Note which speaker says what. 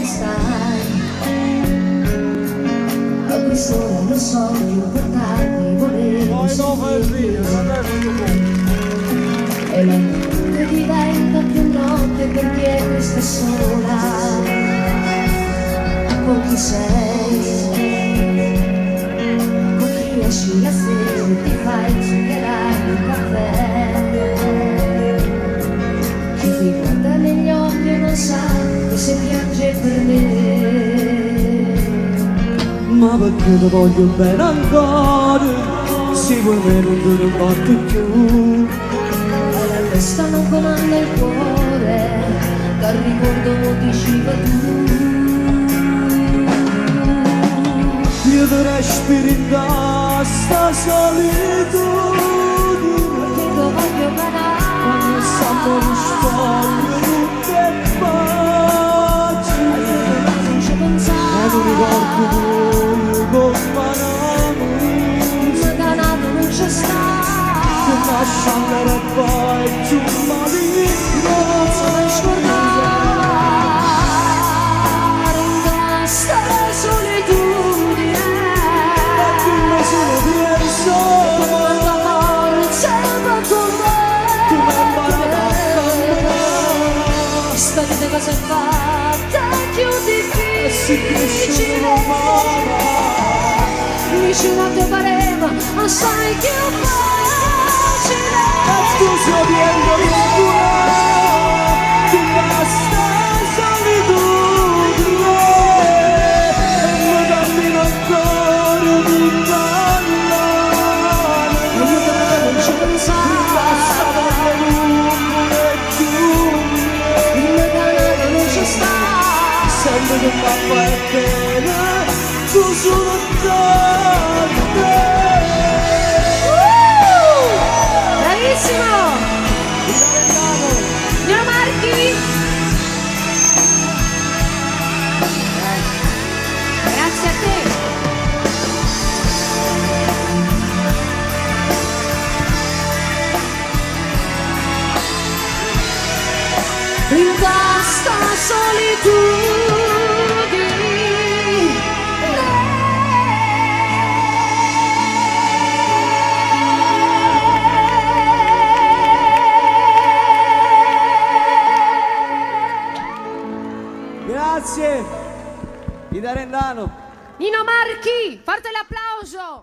Speaker 1: stai? A quest'ora lo so che importanti volevo sentire. E la notte diventa più notte perché questa è sola. Con chi sei? Con chi esci la sera e ti fai zuccherare il caffè? Chi ti guarda negli occhi e non sa che se piange per me.
Speaker 2: Ma perché ti voglio bene ancora, se vuoi me non te ne batte più.
Speaker 1: E la testa non comanda il cuore, dal ricordo non diceva tu.
Speaker 2: Io ti respiro in sta solitudine,
Speaker 1: Perché ti voglio bene,
Speaker 2: quando stanno le storie tutte facili.
Speaker 1: non ci pensare,
Speaker 2: E non ricordo più con manami,
Speaker 1: ma danato non c'è sta.
Speaker 2: che nasce e poi giù maligno.
Speaker 1: Non scordare in questa solitudine,
Speaker 2: Solo penso,
Speaker 1: quanta forza va con
Speaker 2: tu mi hai imparato a
Speaker 1: me.
Speaker 2: camminare.
Speaker 1: Questa vita cosa è fatta più
Speaker 2: Si cresce
Speaker 1: difficile.
Speaker 2: una mano,
Speaker 1: Vicino a te pareva assai più facile.
Speaker 2: scusa viendo il cuore, ti basta solitudine, e mi cammino ancora di ballare.
Speaker 1: Non ci pensare,
Speaker 2: Basta per lungo e giungere,
Speaker 1: il mio canale non c'è sta.
Speaker 2: sempre che papà è bene, tu sono te.
Speaker 1: Bravissimo! Signor Marchi! Grazie a te! In questa
Speaker 2: Grazie, Ida Rendano.
Speaker 1: Nino Marchi, forte l'applauso!